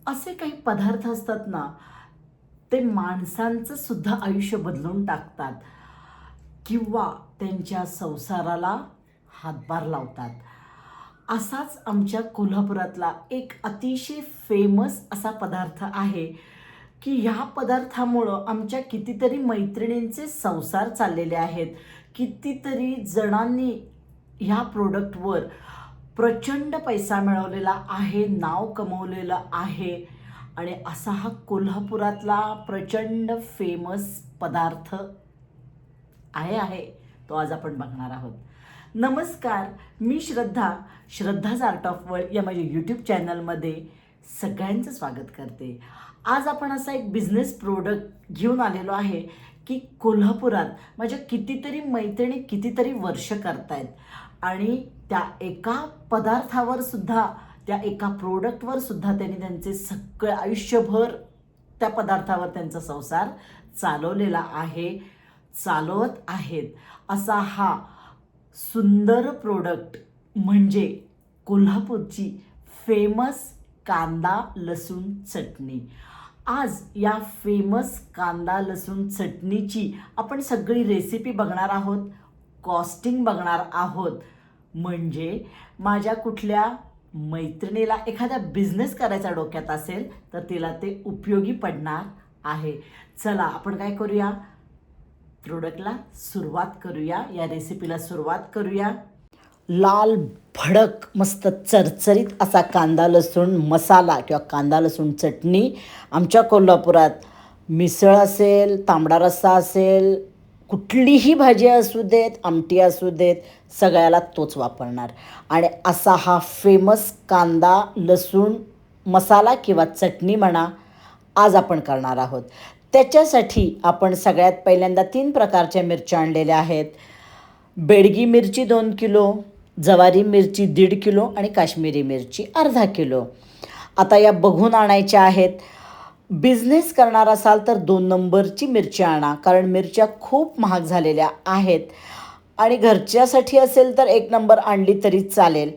असे काही पदार्थ असतात ना, ते माणसांचं सुद्धा आयुष्य बदलून टाकतात किंवा त्यांच्या संसाराला हातभार लावतात. असाच आमच्या कोल्हापुरातला एक अतिशय फेमस असा पदार्थ आहे, की ह्या पदार्थामुळं आमच्या कितीतरी मैत्रिणींचे संसार चाललेले आहेत. कितीतरी जणांनी ह्या प्रोडक्टवर प्रचंड पैसा मिळवलेला आहे, नाव कमवलेलं आहे आणि असा हा कोल्हापुरातला प्रचंड फेमस पदार्थ आहे तो आज आपण बघणार आहोत. नमस्कार, मी श्रद्धाज आर्ट ऑफ वर्ल्ड या माझ्या यूट्यूब चॅनलमध्ये सगळ्यांचं स्वागत करते. आज आपण असा एक बिझनेस प्रोडक्ट घेऊन आलेलो आहे की कोल्हापुरात माझ्या कितीतरी मैत्रिणी कितीतरी वर्ष करतायत आणि त्या एका पदार्थावर सुद्धा, त्या एका प्रोडक्टवर सुद्धा त्यांनी त्यांचे सगळे आयुष्यभर त्या पदार्थावर त्यांचा संसार चालवलेला आहे, चालवत आहेत. असा हा सुंदर प्रोडक्ट म्हणजे कोल्हापूरची फेमस कांदा लसूण चटणी. आज या फेमस कांदा लसूण चटणीची आपण सगळी रेसिपी बघणार आहोत, कॉस्टिंग बघणार आहोत. म्हणजे माझ्या कुठल्या मैत्रिणीला एखादा बिझनेस करायचा डोक्यात असेल तर तिला ते उपयोगी पडणार आहे. चला आपण काय करूया, प्रोडक्टला सुरुवात करूया, या रेसिपीला सुरुवात करूया. लाल भडक मस्त चरचरीत असा कांदा लसूण मसाला किंवा कांदा लसूण चटणी आमच्या कोल्हापुरात मिसळ असेल, तांबडा रस्सा असेल, कुठलीही भाजी असू देत, आमटी असू देत, सगळ्याला तोच वापरणार. आणि असा हा फेमस कांदा लसूण मसाला किंवा चटणी म्हणा आज आपण करणार आहोत. त्याच्यासाठी आपण सगळ्यात पहिल्यांदा 3 प्रकारच्या मिरच्या आणलेल्या आहेत. बेडगी मिरची 2 किलो, जवारी मिरची 1.5 किलो आणि काश्मीरी मिरची अर्धा किलो. आता या बघून आणायच्या आहेत. बिझनेस करणार असाल तर 2 नंबरची मिरची आणा, कारण मिरच्या खूप महाग झालेल्या आहेत. आणि घरच्यासाठी असेल तर 1 नंबर आणली तरी चालेल,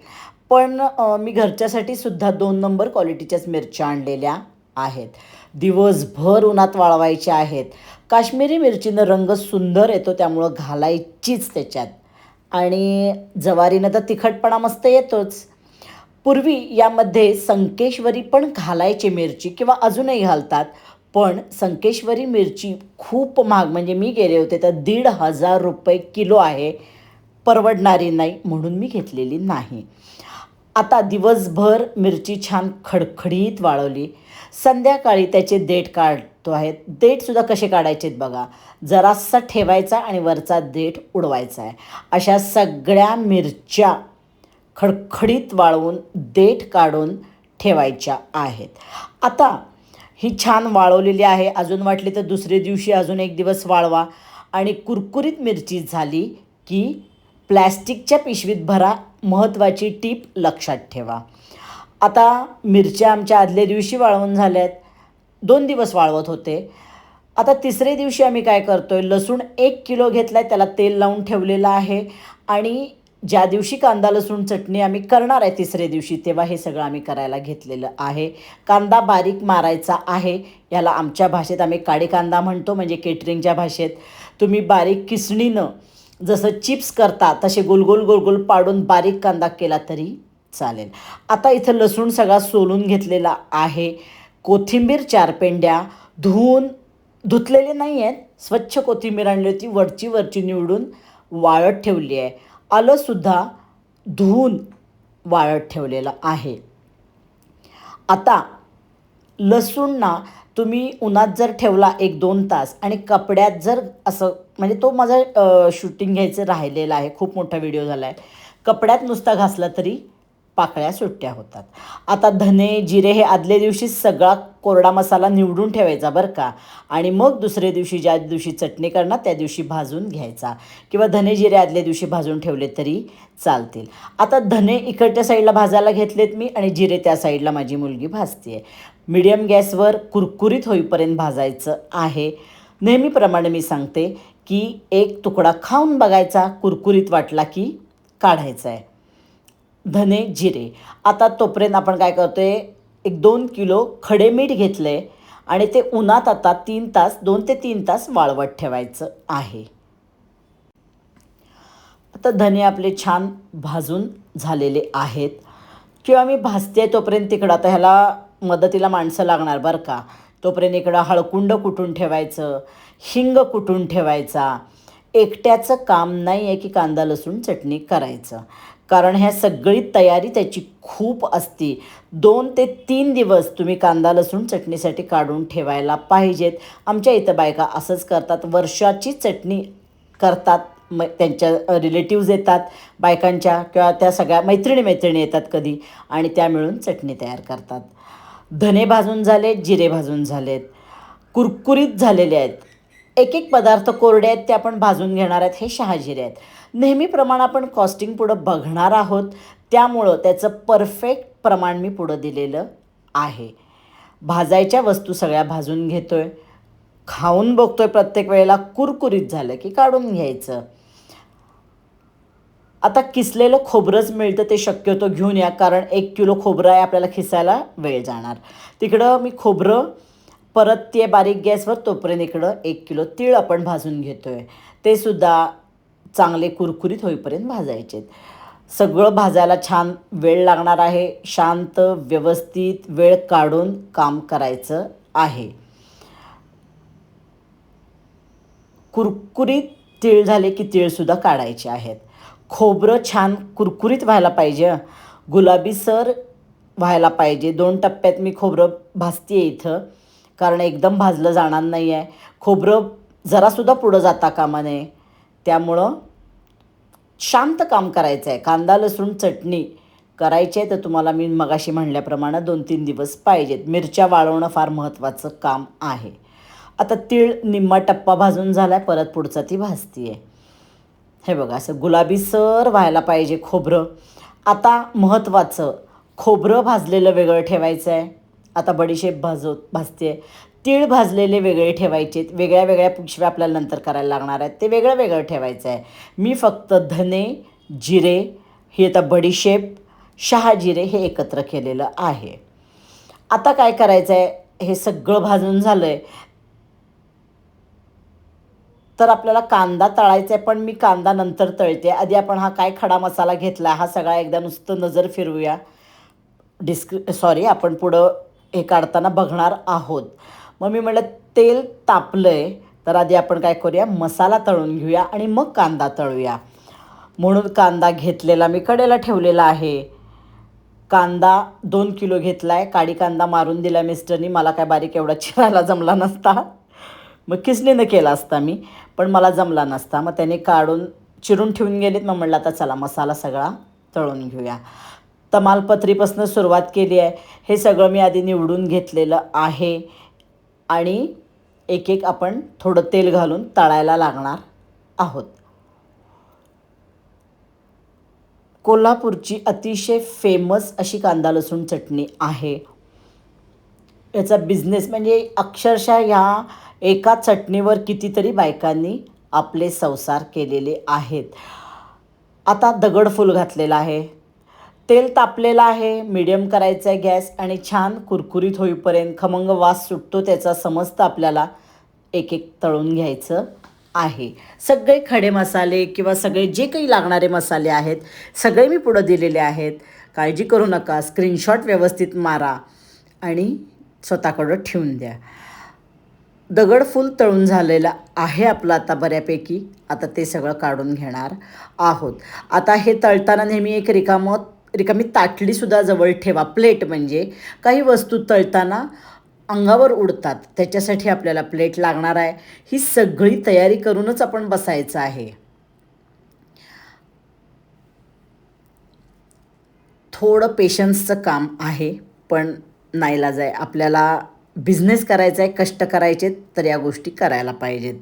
पण मी घरच्यासाठी सुद्धा 2 नंबर क्वालिटीच्याच मिरच्या आणलेल्या आहेत. दिवसभर उन्हात वाळवायच्या आहेत. काश्मीरी मिरचीनं रंग सुंदर येतो, त्यामुळं घालायचीच त्याच्यात. आणि जवारीनं तर तिखटपणा मस्त येतोच. पूर्वी यामध्ये संकेश्वरी पण घालायची मिरची किंवा अजूनही घालतात, पण संकेश्वरी मिरची खूप महाग, म्हणजे मी गेले होते तर 1,500 रुपये किलो आहे. परवडणारी नाही म्हणून मी घेतलेली नाही. आता दिवसभर मिरची छान खडखडीत वाळवली. संध्याकाळी त्याचे देठ काढतो आहे. देठसुद्धा कसे काढायचे आहेत बघा. जरासा ठेवायचा आणि वरचा देठ उडवायचा आहे. अशा सगळ्या मिरच्या खडखडीत वाळवून देठ काढून ठेवायच्या आहेत. आता ही छान वाळवलेली आहे. अजून वाटली तर दुसरे दिवशी अजून 1 दिवस वाळवा. आणि कुरकुरीत मिरची झाली की प्लॅस्टिकच्या पिशवीत भरा. महत्त्वाची टीप लक्षात ठेवा. आता मिरच्या आमच्या आदल्या दिवशी वाळवून झाल्यात. 2 दिवस वाळवत होते. आता तिसरे दिवशी आम्ही काय करतो आहे, लसूण 1 किलो घेतला आहे, त्याला तेल लावून ठेवलेलं आहे. आणि ज्या दिवशी कांदा लसूण चटणी आम्ही करणार आहे तिसरे दिवशी, तेव्हा हे सगळं आम्ही करायला घेतलेलं आहे. कांदा बारीक मारायचा आहे. याला आमच्या भाषेत आम्ही काडी कांदा म्हणतो, म्हणजे केटरिंगच्या भाषेत. तुम्ही बारीक किसणीनं जसं चिप्स करता तसे गोलगोल गोलगोल पाडून बारीक कांदा केला तरी चालेल. आता इथं लसूण सगळा सोलून घेतलेला आहे. कोथिंबीर 4 पेंड्या धुतलेले नाही आहेत, स्वच्छ कोथिंबीर आणली होती, वरची निवडून वाळत ठेवली आहे. आलंसुद्धा धुवून वाळत ठेवलेलं आहे. आता लसूण ना तुम्ही उन्हात जर ठेवला 1-2 तास आणि कपड्यात जर असं, म्हणजे तो माझा शूटिंग घ्यायचं राहिलेला आहे, खूप मोठा व्हिडिओ झाला आहे, कपड्यात नुसता घासला तरी पाकळ्या सुट्ट्या होतात. आता धने जिरे हे आदल्या दिवशी सगळा कोरडा मसाला निवडून ठेवायचा बरं का. आणि मग दुसऱ्या दिवशी ज्या दिवशी चटणी करणार त्या दिवशी भाजून घ्यायचा, किंवा धने जिरे आदल्या दिवशी भाजून ठेवले तरी चालतील. आता धने इकडच्या साईडला भाजायला घेतलेत मी आणि जिरे त्या साईडला माझी मुलगी भाजते आहे. मीडियम गॅसवर कुरकुरीत होईपर्यंत भाजायचं आहे. नेहमीप्रमाणे मी सांगते की 1 तुकडा खाऊन बघायचा, कुरकुरीत वाटला की काढायचा आहे. धने जिरे. आता तोपर्यंत आपण काय करतो आहे, एक 2 किलो खडे मीठ घेतलं आहे आणि ते उन्हात आता 2 ते 3 तास वाळवत ठेवायचं आहे. आता धने आपले छान भाजून झालेले आहेत किंवा मी भाजते तोपर्यंत तिकडं आता ह्याला मदतीला माणसं लागणार बरं का. तोपर्यंत इकडं हळकुंड कुटून ठेवायचं, हिंग कुटून ठेवायचा. एकट्याचं काम नाही आहे की कांदा लसूण चटणी करायचं, कारण ह्या सगळी तयारी त्याची खूप असते. 2 ते 3 दिवस तुम्ही कांदा लसूण चटणीसाठी काढून ठेवायला पाहिजेत. आमच्या इथं बायका असंच करतात, वर्षाची चटणी करतात. त्यांच्या रिलेटिव्ज येतात बायकांच्या किंवा त्या सगळ्या मैत्रिणी येतात कधी आणि त्या मिळून चटणी तयार करतात. धने भाजून झालेत, जिरे भाजून झालेत, कुरकुरीत झालेले आहेत. एक एक पदार्थ कोरडे आहेत ते आपण भाजून घेणार आहेत. हे शहाजिरे आहेत. नेहमीप्रमाणे आपण कॉस्टिंग पुढं बघणार आहोत, त्यामुळं त्याचं परफेक्ट प्रमाण मी पुढं दिलेलं आहे. भाजायच्या वस्तू सगळ्या भाजून घेतो आहे, खाऊन बघतो आहे, प्रत्येक वेळेला कुरकुरीत झालं की काढून घ्यायचं. आता किसलेलं खोबरंच मिळतं ते शक्यतो घेऊन या, कारण 1 किलो खोबरं आहे, आपल्याला खिसायला वेळ जाणार. तिकडं मी खोबरं परतते बारीक गॅसवर, तोपर्यंत इकडं 1 किलो तीळ आपण भाजून घेतो आहे. ते सुद्धा चांगले कुरकुरीत होईपर्यंत भाजायचे. सगळं भाजायला छान वेळ लागणार आहे. शांत व्यवस्थित वेळ काढून काम करायचं आहे. कुरकुरीत तीळ झाले की तीळसुद्धा काढायचे आहेत. खोबरं छान कुरकुरीत व्हायला पाहिजे, गुलाबीसर व्हायला पाहिजे. 2 टप्प्यात मी खोबरं भाजते आहे इथं, कारण एकदम भाजलं जाणार नाही आहे. खोबरं जरासुद्धा पुढं जाता कामा नये, त्यामुळं शांत काम करायचं आहे. कांदा लसूण चटणी करायची आहे तर तुम्हाला मी मगाशी म्हणल्याप्रमाणे 2-3 दिवस पाहिजेत. मिरच्या वाळवणं फार महत्त्वाचं काम आहे. आता तीळ निम्मा टप्पा भाजून झाला आहे, परत पुढचा ती भाजती आहे. हे बघा असं गुलाबीसर व्हायला पाहिजे खोबरं. आता महत्त्वाचं, खोबरं भाजलेलं वेगळं ठेवायचं आहे. आता बडीशेप भाजते आहे. तीळ भाजलेले वेगळे ठेवायचे. वेगळ्या वेगळ्या पिशव्या आपल्याला नंतर करायला लागणार आहेत, ते वेगळं वेगळं ठेवायचं आहे. मी फक्त धने, जिरे, ही आता बडीशेप, शहाजिरे हे एकत्र केलेलं आहे. आता काय करायचं आहे, हे सगळं भाजून झालं आहे तर आपल्याला कांदा तळायचा आहे, पण मी कांदा नंतर तळते. आधी आपण हा काय खडा मसाला घेतला हा सगळा एकदा नुसतं नजर फिरवूया. आपण पुढं हे काढताना बघणार आहोत. मग मी म्हटलं तेल तापलं आहे तर आधी आपण काय करूया, मसाला तळून घेऊया आणि मग कांदा तळूया. म्हणून कांदा घेतलेला मी कडेला ठेवलेला आहे. कांदा 2 किलो घेतला आहे. काडी कांदा मारून दिला मिस्टरनी, मला काय बारीक एवढा चिरायला जमला नसता, मग खिसणीनं केला असता मी, पण मला जमला नसता. मग त्याने काढून चिरून ठेवून गेलेत. मग म्हटलं आता चला मसाला सगळा तळून घेऊया. तमालपत्रीपासून सुरुवात केली आहे. हे सगळं मी आधी निवडून घेतलेलं आहे आणि एक एक आपण थोडं तेल घालून तळायला लागणार आहोत. कोल्हापूरची अतिशय फेमस अशी कांदा लसूण चटणी आहे. याचा बिझनेस म्हणजे अक्षरशः ह्या एका चटणीवर कितीतरी बायकांनी आपले संसार केलेले आहेत. आता दगड फुल घातलेला आहे, तेल तापलेलं आहे, मीडियम करायचं आहे गॅस आणि छान कुरकुरीत होईपर्यंत खमंग वास सुटतो त्याचा समजतं आपल्याला, एक एक तळून घ्यायचं आहे. सगळे खडे मसाले किंवा सगळे जे काही लागणारे मसाले आहेत सगळे मी पुढं दिलेले आहेत. काळजी करू नका, स्क्रीनशॉट व्यवस्थित मारा आणि स्वतःकडं ठेवून द्या. दगड फुल तळून झालेलं आहे आपलं आता बऱ्यापैकी. आता ते सगळं काढून घेणार आहोत. आता हे तळताना नेहमी एक रिकामी ताटलीसुद्धा जवळ ठेवा. प्लेट म्हणजे काही वस्तू तळताना अंगावर उडतात, त्याच्यासाठी आपल्याला प्लेट लागणार आहे. ही सगळी तयारी करूनच आपण बसायचं आहे. थोडं पेशन्सचं काम आहे, पण नाईलाज आहे. आपल्याला बिझनेस करायचा आहे, कष्ट करायचे तर या गोष्टी करायला पाहिजेत.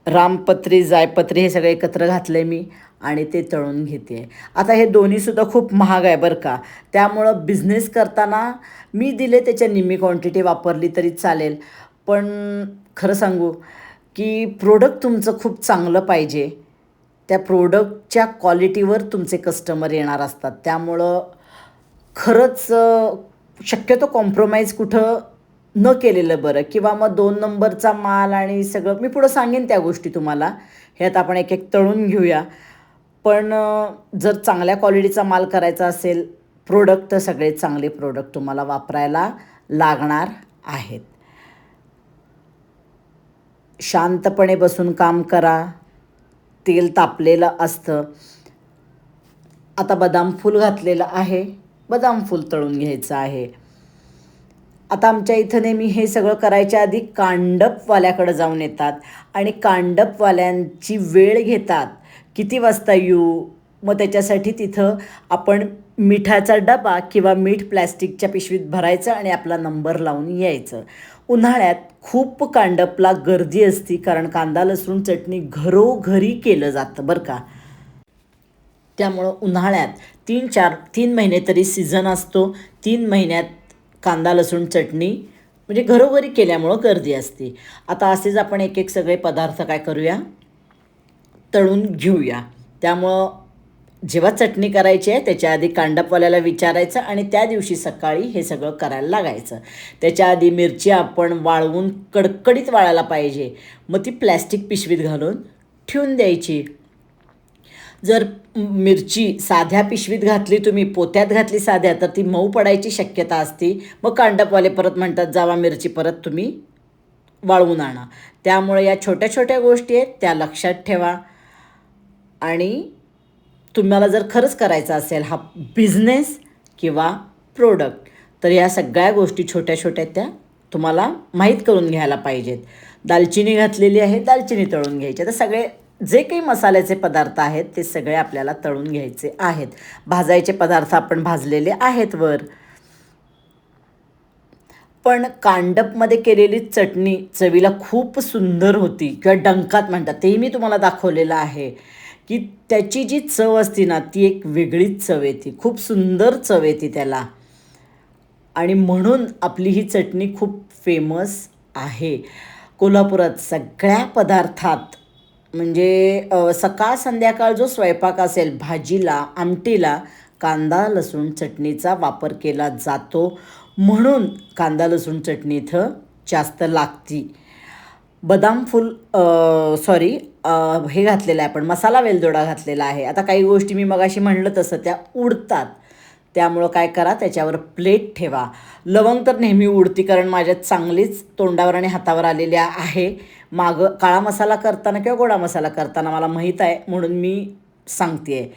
रामपत्री जायपत्री हे सगळे एकत्र घातले मी आणि ते तळून घेते. आता हे दोन्हीसुद्धा खूप महाग आहे बरं का, त्यामुळं बिझनेस करताना मी दिले त्याच्या निम्मी क्वांटिटी वापरली तरी चालेल. पण खरं सांगू की प्रोडक्ट तुमचं खूप चांगलं पाहिजे. त्या प्रोडक्टच्या क्वालिटीवर तुमचे कस्टमर येणार असतात, त्यामुळं खरंच शक्यतो कॉम्प्रोमाइज कुठं न केलेलं बरं, किंवा मग 2 नंबरचा माल आणि सगळं मी पुढं सांगेन त्या गोष्टी तुम्हाला. ह्यात आपण एक एक तळून घेऊया. पण जर चांगल्या क्वालिटीचा माल करायचा असेल, प्रोडक्ट तर सगळे चांगले प्रोडक्ट तुम्हाला वापरायला लागणार आहेत. शांतपणे बसून काम करा. तेल तापलेलं असतं. आता बदाम फूल घातलेलं आहे, बदाम फूल तळून घ्यायचं आहे. आता आमच्या इथं नेहमी हे सगळं करायच्या आधी कांडपवाल्याकडं जाऊन येतात आणि कांडपवाल्यांची वेळ घेतात. किती वाजता येऊ? मग त्याच्यासाठी तिथं आपण मिठाचा डबा किंवा मीठ प्लॅस्टिकच्या पिशवीत भरायचं आणि आपला नंबर लावून यायचं. उन्हाळ्यात खूप कांडपला गर्दी असते, कारण कांदा लसूण चटणी घरोघरी केलं जातं बरं का. त्यामुळं उन्हाळ्यात 3 महिने तरी सीझन असतो. 3 महिन्यात कांदा लसूण चटणी म्हणजे घरोघरी केल्यामुळं गर्दी असते. आता असेच आपण एक एक सगळे पदार्थ काय करूया, तळून घेऊया. त्यामुळं जेव्हा चटणी करायची आहे त्याच्या आधी कांडपवाल्याला विचारायचं आणि त्या दिवशी सकाळी हे सगळं करायला लागायचं. त्याच्या आधी मिरची आपण वाळवून कडकडीत वाळायला पाहिजे, मग ती प्लॅस्टिक पिशवीत घालून ठेवून द्यायची. जर मिरची साध्या पिशवीत घातली, तुम्ही पोत्यात घातली साध्या, तर ती मऊ पडायची शक्यता असते. मग कांडपवाले परत म्हणतात जावा मिरची परत तुम्ही वाळवून आणा. त्यामुळे या छोट्या छोट्या गोष्टी आहेत त्या लक्षात ठेवा. आणि तुम्हाला जर खरंच करायचा असेल हा बिझनेस किंवा प्रोडक्ट, तर या सगळ्या गोष्टी छोट्या छोट्या त्या तुम्हाला माहीत करून घ्यायला पाहिजेत. दालचिनी घातलेली आहे, दालचिनी तळून घ्यायची. तर सगळे जे काही मसाल्याचे पदार्थ आहेत ते सगळे आपल्याला तळून घ्यायचे आहेत. भाजायचे पदार्थ आपण भाजलेले आहेत वर. पण कांडपमध्ये केलेली चटणी चवीला खूप सुंदर होती, किंवा डंकात म्हणतात, तेही मी तुम्हाला दाखवलेलं आहे की त्याची जी चव असते ना ती एक वेगळीच चव येते, खूप सुंदर चव येते त्याला. आणि म्हणून आपली ही चटणी खूप फेमस आहे कोल्हापुरात. सगळ्या पदार्थात म्हणजे सकाळ संध्याकाळ जो स्वयंपाक असेल, भाजीला आमटीला कांदा लसूण चटणीचा वापर केला जातो. म्हणून कांदा लसूण चटणी इथं जास्त लागती. बदाम फूल सॉरी हे घातलेलं आहे आपण, मसाला वेलदोडा घातलेला आहे. आता काही गोष्टी मी मगाशी म्हणलं तसं त्या उडतात, त्यामुळं काय करा, त्याच्यावर प्लेट ठेवा. लवंग तर नेहमी उडती, कारण माझ्यात चांगलीच तोंडावर आणि हातावर आलेल्या आहे. मागं काळा मसाला करताना किंवा गोडा मसाला करताना मला माहीत आहे, म्हणून मी सांगते आहे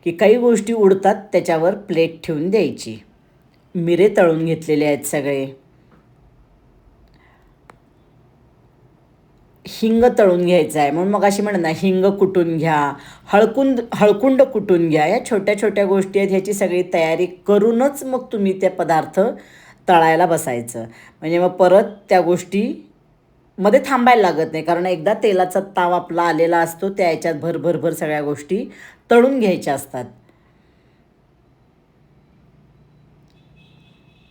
की काही गोष्टी उडतात, त्याच्यावर प्लेट ठेवून द्यायची. मिरे तळून घेतलेले आहेत सगळे. हिंग तळून घ्यायचं आहे, म्हणून मग अशी म्हणत ना, हिंग कुटून घ्या, हळकुंड कुटून घ्या. या छोट्या छोट्या गोष्टी आहेत, ह्याची सगळी तयारी करूनच मग तुम्ही ते पदार्थ तळायला बसायचं. म्हणजे मग परत त्या गोष्टीमध्ये थांबायला लागत नाही, कारण एकदा तेलाचा ताव आपला आलेला असतो, त्या ह्याच्यात भर सगळ्या गोष्टी तळून घ्यायच्या असतात.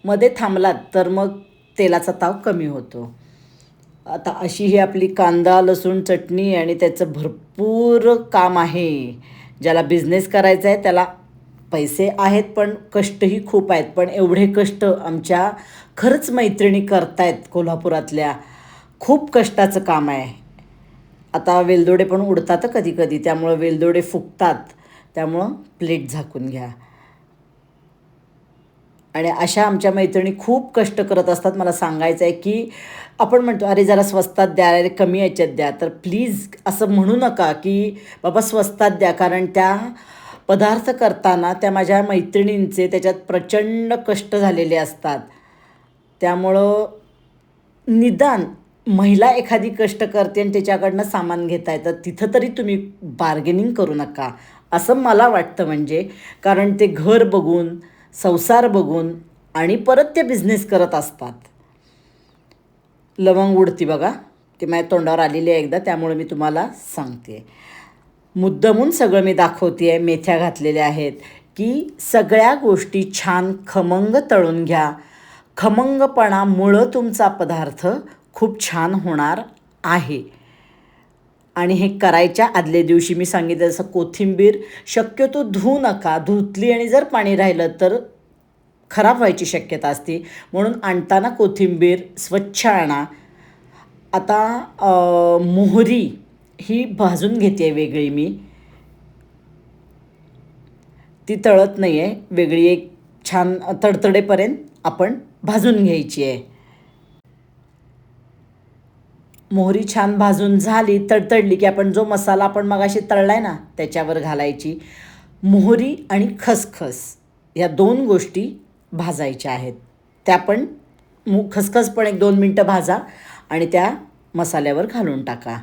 मध्ये थांबलात तर मग तेलाचा ताव कमी होतो. आता अशी ही आपली कांदा लसूण चटणी आणि त्याचं भरपूर काम आहे. ज्याला बिझनेस करायचा आहे त्याला पैसे आहेत, पण कष्टही खूप आहेत. पण एवढे कष्ट आमच्या खरंच मैत्रिणी करतायत कोल्हापुरातल्या. खूप कष्टाचं काम आहे. आता वेलदोडे पण उडतात कधी कधी, त्यामुळं वेलदोडे फुगतात, त्यामुळं प्लेट झाकून घ्या. आणि अशा आमच्या मैत्रिणी खूप कष्ट करत असतात. मला सांगायचं आहे की आपण म्हणतो अरे जरा स्वस्तात द्या, अरे कमी याच्यात द्या, तर प्लीज असं म्हणू नका की बाबा स्वस्तात द्या, कारण त्या पदार्थ करताना त्या माझ्या मैत्रिणींचे त्याच्यात प्रचंड कष्ट झालेले असतात. त्यामुळं निदान महिला एखादी कष्ट करते आणि त्याच्याकडनं सामान घेता येतं, तिथं तरी तुम्ही बार्गेनिंग करू नका असं मला वाटतं. म्हणजे कारण ते घर बघून संसार बघून आणि परत ते बिझनेस करत असतात. लवंग उडती बघा, ते माझ्या तोंडावर आलेली आहे एकदा, त्यामुळे मी तुम्हाला सांगते. मुद्दामून सगळं मी दाखवते आहे. मेथ्या घातलेल्या आहेत की सगळ्या गोष्टी छान खमंग तळून घ्या. खमंगपणामुळं तुमचा पदार्थ खूप छान होणार आहे. आणि हे करायच्या आदल्या दिवशी मी सांगितलं जसं कोथिंबीर शक्यतो धुवू नका. धुतली आणि जर पाणी राहिलं तर खराब व्हायची शक्यता असते. म्हणून आणताना कोथिंबीर स्वच्छ आणा. आता मोहरी ही भाजून घेते वेगळी मी, ती तळत नाही आहे, वेगळी एक छान तडतडेपर्यंत आपण भाजून घ्यायची आहे. मोहरी छान भाजून झाली, तडतडली की आपण जो मसाला आपण मगाशी तळला आहे ना त्याच्यावर घालायची. मोहरी आणि खसखस या 2 गोष्टी भाजायच्या आहेत. त्या पण खसखस पण 1-2 मिनटं भाजा आणि त्या मसाल्यावर घालून टाका.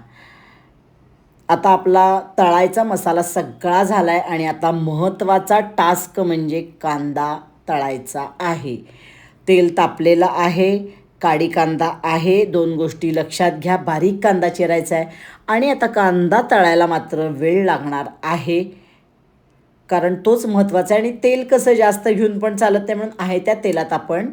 आता आपला तळायचा मसाला सगळा झाला आहे आणि आता महत्त्वाचा टास्क म्हणजे कांदा तळायचा आहे. तेल तापलेलं आहे, काळी कांदा आहे, 2 गोष्टी लक्षात घ्या. बारीक कांदा चिरायचा आहे आणि आता कांदा तळायला मात्र वेळ लागणार आहे, कारण तोच महत्त्वाचा आहे. आणि तेल कसं जास्त घेऊन पण चालत नाही, म्हणून आहे त्या तेलात आपण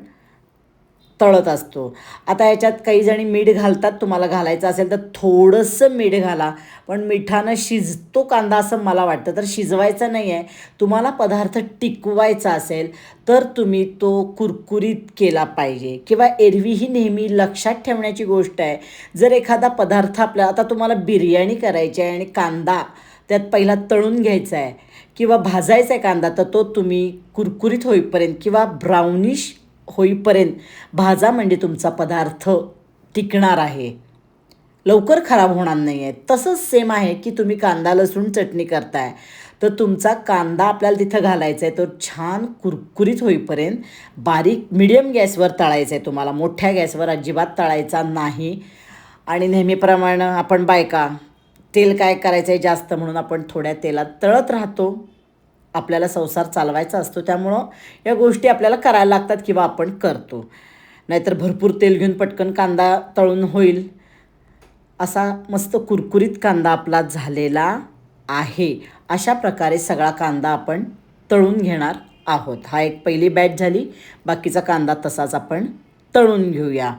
तळत असतो. आता याच्यात काही जणी मीठ घालतात, तुम्हाला घालायचं असेल तर थोडंसं मीठ घाला, पण मिठानं शिजतो कांदा असं मला वाटतं. तर शिजवायचा नाही आहे, तुम्हाला पदार्थ टिकवायचा असेल तर तुम्ही तो कुरकुरीत केला पाहिजे. किंवा एरवी ही नेहमी लक्षात ठेवण्याची गोष्ट आहे, जर एखादा पदार्थ आपल्याला, आता तुम्हाला बिर्याणी करायची आहे आणि कांदा त्यात पहिला तळून घ्यायचा आहे किंवा भाजायचा आहे कांदा, तर तो तुम्ही कुरकुरीत होईपर्यंत किंवा ब्राउनिश होईपर्यंत भाजा, म्हणजे तुमचा पदार्थ टिकणार आहे, लवकर खराब होणार नाही आहे. तसंच सेम आहे की तुम्ही कांदा लसूण चटणी करताय, तर तुमचा कांदा आपल्याला तिथं घालायचा आहे, तो छान कुरकुरीत होईपर्यंत बारीक मिडियम गॅसवर तळायचा आहे तुम्हाला. मोठ्या गॅसवर अजिबात तळायचा नाही. आणि नेहमीप्रमाणे आपण बायका तेल काय करायचं आहे जास्त, म्हणून आपण थोड्या तेलात तळत राहतो. आपल्याला संसार चालवायचा असतो, त्यामुळं या गोष्टी आपल्याला करायला लागतात किंवा आपण करतो. नाहीतर भरपूर तेल घेऊन पटकन कांदा तळून होईल. असा मस्त कुरकुरीत कांदा आपला झालेला आहे. अशा प्रकारे सगळा कांदा आपण तळून घेणार आहोत. हा एक पहिली बॅच झाली. बाकीचा कांदा तसाच आपण तळून घेऊया.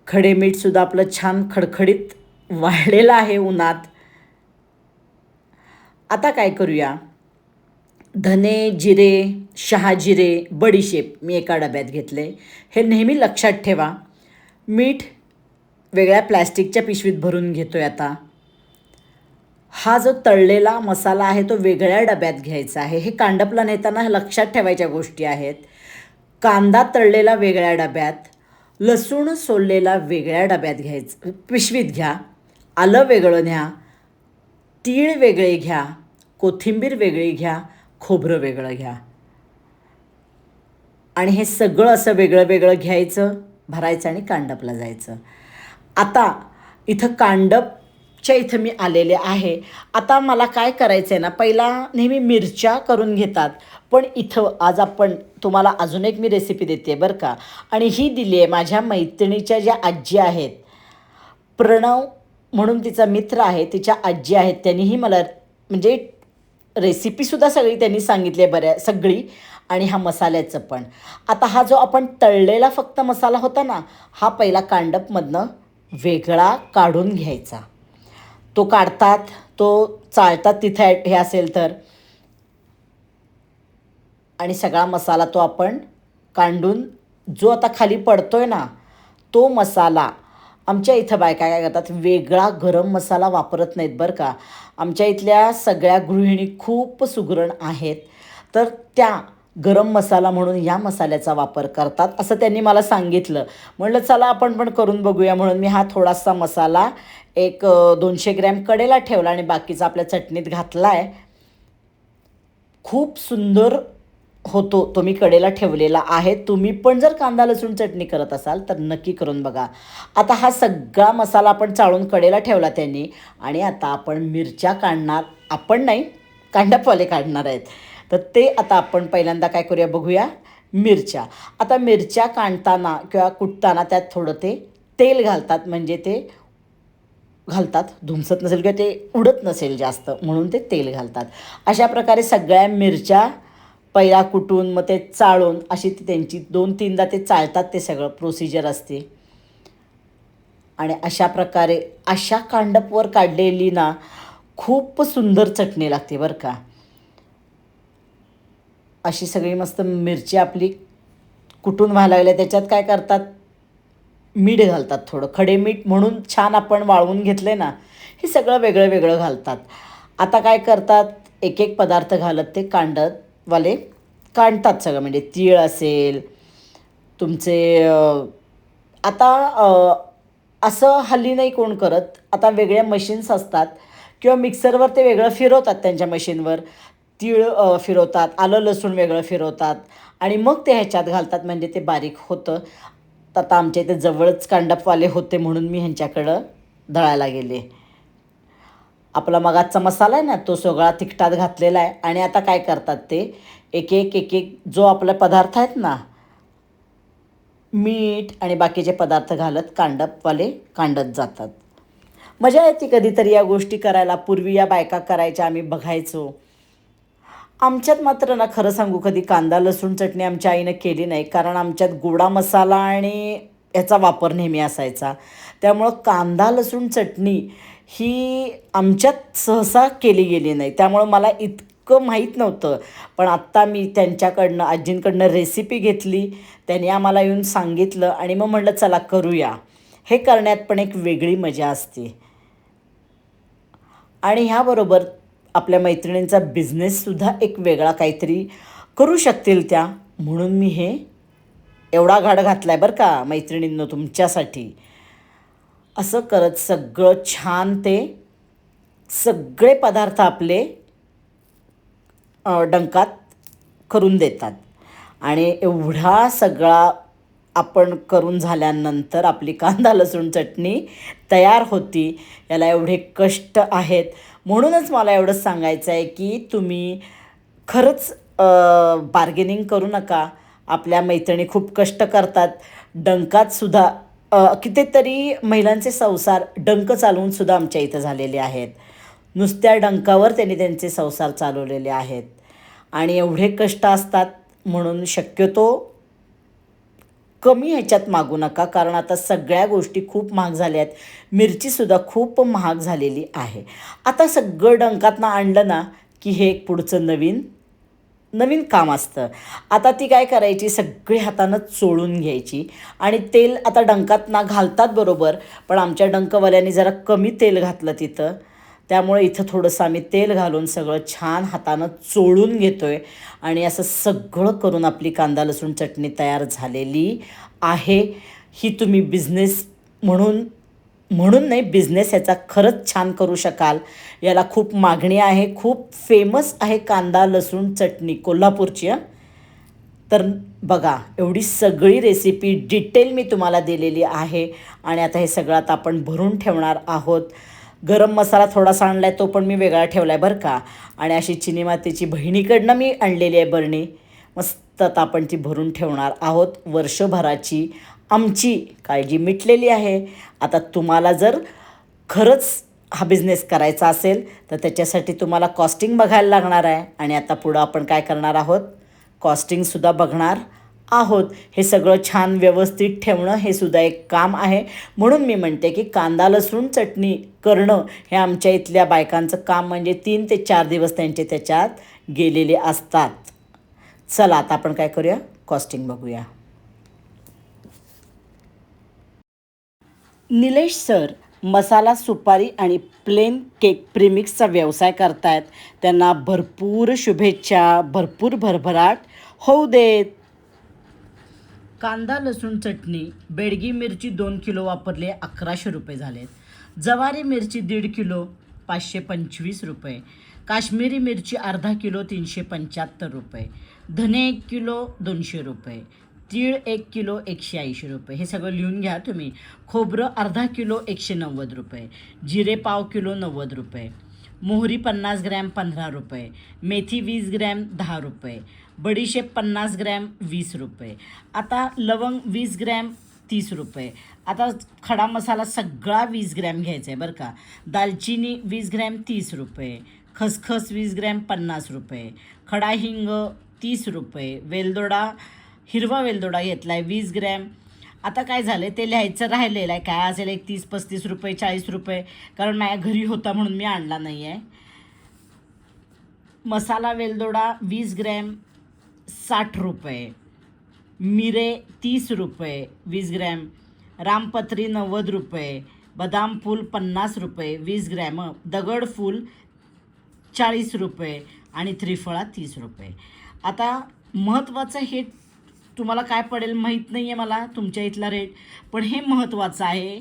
खडे मीठसुद्धा आपलं छान खडखडीत वाळलेलं आहे उन्हात. आता काय करूया, धने, जिरे, शहाजिरे, बडीशेप मी एका डब्यात घेतले. हे नेहमी लक्षात ठेवा. मीठ वेगळ्या प्लॅस्टिकच्या पिशवीत भरून घेतो आहे आता. हा जो तळलेला मसाला आहे तो वेगळ्या डब्यात घ्यायचा आहे. हे कांडपला नेताना लक्षात ठेवायच्या गोष्टी आहेत. कांदा तळलेला वेगळ्या डब्यात, लसूण सोललेला वेगळ्या डब्यात घ्यायचं, पिशवीत घ्या. आलं वेगळं घ्या, तीळ वेगळे घ्या, कोथिंबीर वेगळी घ्या, खोबरं वेगळं घ्या. आणि हे सगळं असं वेगळं वेगळं घ्यायचं, भरायचं आणि कांडपला जायचं. आता इथं कांडपच्या इथं मी आलेले आहे. आता मला काय करायचं आहे ना, पहिला नेहमी मिरच्या करून घेतात, पण इथं आज आपण तुम्हाला अजून एक मी रेसिपी देते बरं का. आणि ही दिली आहे माझ्या मैत्रिणीच्या ज्या आजी आहेत, प्रणव म्हणून तिचा मित्र आहे, तिच्या आजी आहेत. त्यांनीही मला म्हणजे रेसिपीसुद्धा सगळी त्यांनी सांगितली आहे, सगळी. आणि हा मसाल्याचं पण. आता हा जो आपण तळलेला फक्त मसाला होता ना, हा पहिला कांडपमधनं वेगळा काढून घ्यायचा. तो काढतात, तो चाळतात तिथे हे असेल तर. आणि सगळा मसाला तो आपण काढून, जो आता खाली पडतोय ना तो मसाला, आमच्या इथं बायका काय करतात, वेगळा गरम मसाला वापरत नाहीत बरं का. आमच्या इथल्या सगळ्या गृहिणी खूप सुगरण आहेत, तर त्या गरम मसाला म्हणून या मसाल्याचा वापर करतात असं त्यांनी मला सांगितलं. म्हणलं चला आपण पण करून बघूया, म्हणून मी हा थोडासा मसाला एक 200 ग्रॅम कडेला ठेवला आणि बाकीचा आपल्या चटणीत घातला आहे. खूप सुंदर होतो तो मी कडेला ठेवलेला आहे. तुम्ही पण जर कांदा लसूण चटणी करत असाल तर नक्की करून बघा. आता हा सगळा मसाला आपण चाळून कडेला ठेवला त्यांनी. आणि आता आपण मिरच्या काढणार, आपण नाही कांडपवाले काढणार आहेत. तर ते आता आपण पहिल्यांदा काय करूया बघूया. मिरच्या, आता मिरच्या काढताना किंवा कुटताना त्यात थोडं ते तेल घालतात, म्हणजे ते घालतात धुमसत नसेल किंवा ते उडत नसेल जास्त, म्हणून ते तेल घालतात. अशा प्रकारे सगळ्या मिरच्या पहिला कुटून मग ते चाळून अशी ती त्यांची 2-3दा ते चाळतात, ते सगळं प्रोसिजर असते. आणि अशा प्रकारे अशा कांडपवर काढलेली ना खूप सुंदर चटणी लागते बरं का. अशी सगळी मस्त मिरची आपली कुटून व्हायला लागली. त्याच्यात काय करतात, मीठ घालतात, थोडं खडे मीठ म्हणून छान आपण वाळवून घेतले ना, हे सगळं वेगळं वेगळं घालतात. आता काय करतात, एक एक पदार्थ घालत ते कांडतवाले काढतात सगळं. म्हणजे तीळ असेल तुमचे, आता असं हल्ली नाही कोण करत. आता वेगळ्या मशीन्स असतात किंवा मिक्सरवर ते वेगळं फिरवतात, त्यांच्या मशीनवर तीळ फिरवतात, आलं लसूण वेगळं फिरवतात आणि मग ते ह्याच्यात घालतात, म्हणजे ते बारीक होतं. तर आता आमच्या इथे जवळच कांडपवाले होते म्हणून मी ह्यांच्याकडं दळायला गेले. आपला मगाचा मसाला आहे ना, तो सगळा तिखटात घातलेला आहे. आणि आता काय करतात ते एक एक एक एक जो आपले पदार्थ आहेत ना, मीठ आणि बाकीचे पदार्थ घालत कांडपवाले कांडत जातात. मजा येते कधीतरी या गोष्टी करायला. पूर्वी या बायका करायच्या, आम्ही बघायचो. आमच्यात मात्र ना, खरं सांगू, कधी कांदा लसूण चटणी आमच्या आईनं केली नाही, कारण आमच्यात गोडा मसाला आणि ह्याचा वापर नेहमी असायचा. त्यामुळं कांदा लसूण चटणी ही आमच्यात सहसा केली गेली नाही. त्यामुळं मला इतकं माहीत नव्हतं. पण आत्ता मी त्यांच्याकडनं, आजींकडनं रेसिपी घेतली. त्यांनी आम्हाला येऊन सांगितलं आणि मग म्हटलं चला करूया. हे करण्यात पण एक वेगळी मजा असते. आणि ह्याबरोबर आपल्या मैत्रिणींचा बिझनेससुद्धा एक वेगळा काहीतरी करू शकतील त्या, म्हणून मी हे एवढा घाट घातला आहे बरं का मैत्रिणींनो तुमच्यासाठी. असं करत सगळं छान ते सगळे पदार्थ आपले डंकात करून देतात. आणि एवढा सगळा आपण करून झाल्यानंतर आपली कांदा लसूण चटणी तयार होती. याला एवढे कष्ट आहेत. म्हणूनच मला एवढंच सांगायचं आहे की तुम्ही खरंच बार्गेनिंग करू नका. आपल्या मैत्रिणी खूप कष्ट करतात. डंकातसुद्धा कितीतरी महिलांचे संसार डंक चालवूनसुद्धा आमच्या इथं झालेले आहेत. नुसत्या डंकावर त्यांनी त्यांचे संसार चालवलेले आहेत. आणि एवढे कष्ट असतात म्हणून शक्यतो कमी ह्याच्यात मागू नका, कारण आता सगळ्या गोष्टी खूप महाग झाल्या आहेत. मिरचीसुद्धा खूप महाग झालेली आहे. आता सगळं डंकातनं आणलं ना की हे एक पुढचं नवीन नवीन काम असतं. आता ती काय करायची, सगळी हातानं चोळून घ्यायची आणि तेल आता डंकात घालतात बरोबर, पण आमच्या डंकवाल्यांनी जरा कमी तेल घातलं तिथं. त्यामुळे इथं थोडंसं आम्ही तेल घालून सगळं छान हातानं चोळून घेतो आहे. आणि असं सगळं करून आपली कांदा लसूण चटणी तयार झालेली आहे. ही तुम्ही बिझनेस म्हणून म्हणून नाही, बिझनेस ह्याचा खरंच छान करू शकाल. याला खूप मागणी आहे. खूप फेमस आहे कांदा लसूण चटणी कोल्हापूरची. तर बघा, एवढी सगळी रेसिपी डिटेल मी तुम्हाला दिलेली आहे. आणि आता हे सगळं आता आपण भरून ठेवणार आहोत. गरम मसाला थोडासा आणला आहे, तो पण मी वेगळा ठेवला आहे बरं का. आणि अशी चिनी मातीची बहिणीकडनं मी आणलेली आहे बरणी. मस्त आता आपण ती भरून ठेवणार आहोत. वर्षभराची आमची काळजी मिटलेली आहे. आता तुम्हाला जर खरंच हा बिझनेस करायचा असेल तर त्याच्यासाठी तुम्हाला कॉस्टिंग बघायला लागणार आहे. आणि आता पुढं आपण काय करणार आहोत, कॉस्टिंगसुद्धा बघणार आहोत. हे सगळं छान व्यवस्थित ठेवणं हे सुद्धा एक काम आहे. म्हणून मी म्हणते की कांदा लसूण चटणी करणं हे आमच्या इथल्या बायकांचं काम, म्हणजे 3 ते 4 दिवस त्यांचे त्याच्यात गेलेले असतात. चला आता आपण काय करूया, कॉस्टिंग बघूया. निलेश सर मसाला सुपारी आणि प्लेन केक प्रीमिक्सचा व्यवसाय करतायत. त्यांना भरपूर शुभेच्छा, भरपूर भरभराट होऊ देत. कांदा लसूण चटणी, बेडगी मिरची 2 किलो वापरले 1100 रुपये झालेत. जवारी मिरची 1.5 किलो 525 रुपये. काश्मीरी मिरची अर्धा किलो 375 रुपये. धने 1 किलो 200 रुपये. तीळ 1 किलो 180 रुपये. हे सगळं लिहून घ्या तुम्ही. खोबरं अर्धा किलो 190 रुपये. जिरे पाव किलो 90 रुपये. मोहरी 50 ग्रॅम 15 रुपये. मेथी 20 ग्रॅम 10 रुपये. बडीशेप 50 ग्रॅम 20 रुपये. आता लवंग 20 ग्रॅम 30 रुपये. आता खडा मसाला सगळा 20 ग्रॅम घ्यायचा आहे बरं का. दालचिनी 20 ग्रॅम 30 रुपये. खसखस 20 ग्रॅम 50 रुपये. खडा हिंग 30 रुपये. वेलदोडा, हिरवा वेलदोडा घेतला आहे 20 ग्रॅम. आता काय झालं आहे ते लिहायचं राहिलेलं आहे, काय असेल एक 30-35 रुपये 40 रुपये, कारण माझ्या घरी होता म्हणून मी आणला नाही आहे. मसाला वेलदोडा 20 ग्रॅम ₹60, मिरे ₹30 20 ग्रॅम, रामपत्री ₹90, बदाम फूल ₹50 20 ग्रॅम, दगड फूल ₹40 आणि त्रिफळा ₹30. आता महत्त्वाचं हे तुम्हाला काय पडेल माहीत नाही आहे मला तुमच्या इथला रेट, पण हे महत्त्वाचं आहे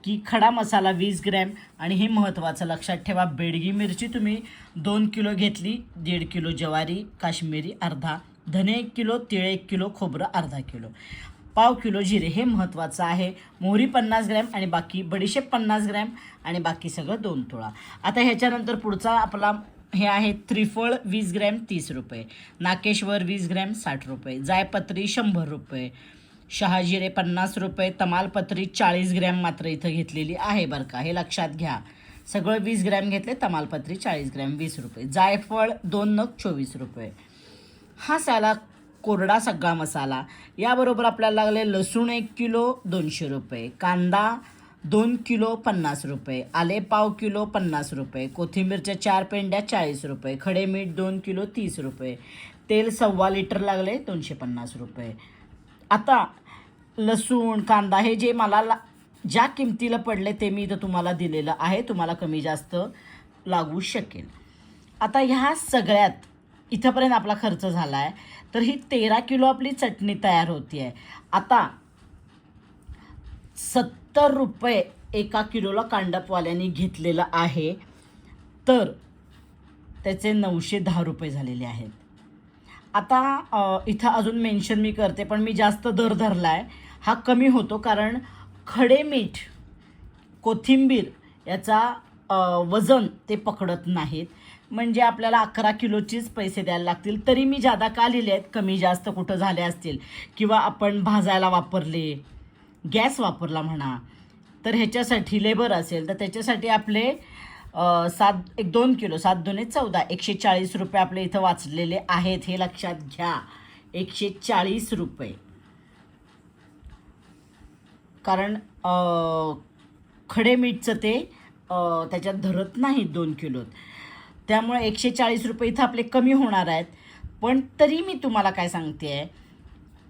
की खडा मसाला 20 ग्रॅम आणि हे महत्त्वाचं लक्षात ठेवा, बेडगी मिरची तुम्ही 2 किलो घेतली, 1.5 किलो ज्वारी काश्मीरी अर्धा, धने 1 किलो, तिळ 1 किलो, खोबरं अर्धा किलो, पाव किलो जिरे, हे महत्त्वाचं आहे. मोहरी 50 ग्रॅम आणि बाकी बडीशेप 50 ग्रॅम आणि बाकी सगळं 2 तोळा. आता ह्याच्यानंतर पुढचा आपला हे आहे त्रिफळ 20 ग्रॅम ₹30, नाकेश्वर 20 ग्रॅम ₹60, जायपत्री ₹100, शहाजिरे ₹50, तमालपत्री 40 ग्रॅम मात्र इथं घेतलेली आहे बरं का, हे लक्षात घ्या. सगळं 20 ग्रॅम घेतले, तमालपत्री 40 ग्रॅम ₹20, जायफळ 2 नग ₹24. हा साला कोरडा सगळा मसाला. याबरोबर आपल्याला लागले लसूण 1 किलो ₹200, कांदा 2 किलो ₹50, आले पाव किलो ₹50, कोथिंबीरच्या 4 पेंड्या ₹40, खडे मीठ 2 किलो ₹30, तेल 1.25 लिटर लागले ₹250. आता लसूण कांदा हे जे मला ज्या किमतीला पडले ते मी इथं तुम्हाला दिलेलं आहे, तुम्हाला कमी जास्त लागू शकेल. आता ह्या सगळ्यात इथंपर्यंत आपला खर्च झाला आहे, तर ही 13 किलो आपली चटणी तयार होती आहे. आता ₹70 एका किलोला कांडपवाल्यांनी घेतलेलं आहे, तर त्याचे ₹910 झालेले आहेत. आता इथं अजून मेन्शन मी करते, पण मी जास्त दर धरला आहे, हा कमी होतो कारण खडे मीठ कोथिंबीर याचा वजन ते पकडत नाहीत, म्हणजे आपल्याला 11 किलोचीच पैसे द्यायला लागतील. तरी मी जादा का लिहिले आहेत, कमी जास्त कुठं झाले असतील किंवा आपण भाजायला वापरले, गॅस वापरला म्हणा, तर ह्याच्यासाठी लेबर असेल तर त्याच्यासाठी आपले 2 किलो 7 दुने 14 ₹140 आपले इथं वाचलेले आहेत, हे लक्षात घ्या. ₹140 कारण खडे मीठचं ते त्याच्यात धरत नाही 2 किलोत, त्यामुळे ₹140 इथं आपले कमी होणार आहेत. पण तरी मी तुम्हाला काय सांगते आहे,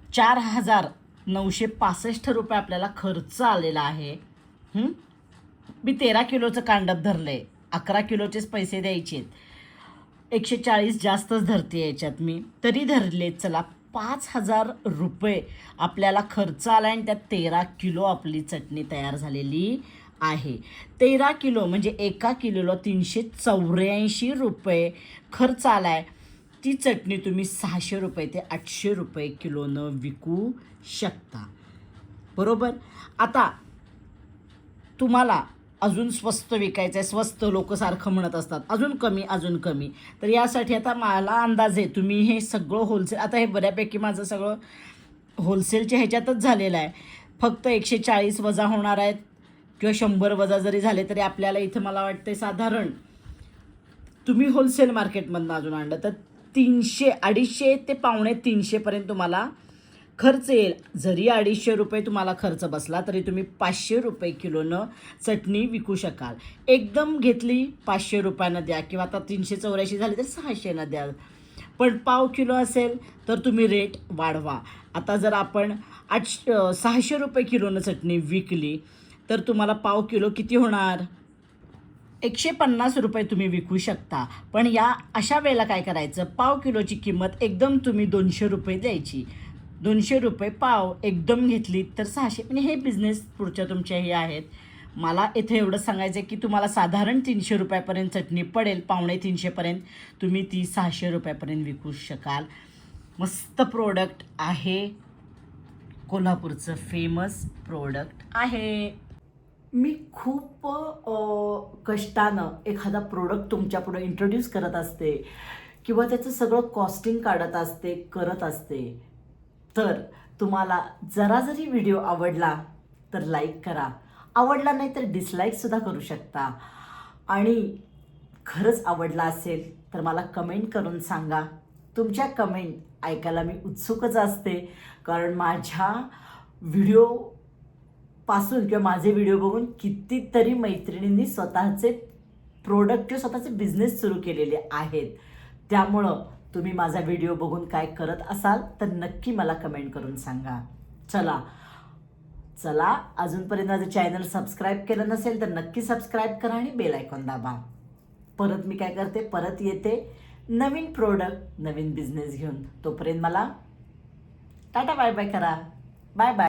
₹4,965 आपल्याला खर्च आलेला आहे. मी 13 किलोचं कांडप धरलं आहे, 11 किलोचेच पैसे द्यायचे आहेत, 140 जास्तच धरते याच्यात मी, तरी धरले चला ₹5,000 आपल्याला खर्च आला आणि त्यात 13 किलो आपली चटणी तयार झालेली आहे. 13 किलो म्हणजे एका किलोला ₹384 खर्च आला आहे. ती चटणी तुम्ही ₹600 ते ₹800 किलोनं विकू शकता, बरोबर. आता तुम्हाला अजून स्वस्त विकायचं आहे, स्वस्त लोक सारखं म्हणत असतात अजून कमी अजून कमी, तर यासाठी आता मला अंदाज आहे तुम्ही हे सगळं होलसेल, आता हे बऱ्यापैकी माझं सगळं होलसेलच्या ह्याच्यातच झालेलं आहे. फक्त 140 वजा होणार आहेत किंवा 100 वजा जरी झाले तरी आपल्याला इथं मला वाटतं साधारण तुम्ही होलसेल मार्केटमधनं अजून आणलं तर 300 250 ते ₹250 तुम्हाला खर्च येईल. जरी ₹250 तुम्हाला खर्च बसला तरी तुम्ही ₹500 किलोनं चटणी विकू शकाल. एकदम घेतली ₹500 द्या किंवा आता 384 झाली तर 600 द्या, पण पाव किलो असेल तर तुम्ही रेट वाढवा. आता जर आपण ₹600 किलोनं चटणी विकली तर तुम्हाला पाव किलो किती होणार, ₹150 तुम्ही विकू शकता. पण या अशा वेळेला काय करायचं, पाव किलोची किंमत एकदम तुम्ही ₹200 द्यायची, ₹200 पाव एकदम घेतली तर 600, म्हणजे हे बिझनेस पुढच्या तुमच्या हे आहेत. मला इथे एवढं सांगायचं आहे की तुम्हाला साधारण ₹300 चटणी पडेल, ₹250 तुम्ही ती ₹600 विकू शकाल. मस्त प्रोडक्ट आहे, कोल्हापूरचं फेमस प्रोडक्ट आहे. मी खूप कष्टानं एखादा प्रोडक्ट तुमच्यापुढे इंट्रोड्यूस करत असते किंवा त्याचं सगळं कॉस्टिंग काढत असते करत असते, तर तुम्हाला जरा जरी व्हिडिओ आवडला तर लाईक करा, आवडला नाही तर डिसलाईकसुद्धा करू शकता, आणि खरंच आवडला असेल तर मला कमेंट करून सांगा. तुमच्या कमेंट ऐकायला मी उत्सुकच असते, कारण माझ्या व्हिडिओपासून किंवा माझे व्हिडिओ बघून कितीतरी मैत्रिणींनी स्वतःचे प्रोडक्ट किंवा स्वतःचे बिझनेस सुरू केलेले आहेत. त्यामुळं तुम्ही माझा व्हिडिओ बघून काय करत असाल तर नक्की मला कमेंट करून सांगा. चला चला अजूनपर्यंत माझं चॅनल सबस्क्राईब केलं नसेल तर नक्की सबस्क्राईब करा आणि बेल आयकॉन दाबा. परत मी काय करते, परत येते नवीन प्रोडक्ट, नवीन बिझनेस घेऊन. तोपर्यंत मला टाटा बाय बाय करा. Bye bye.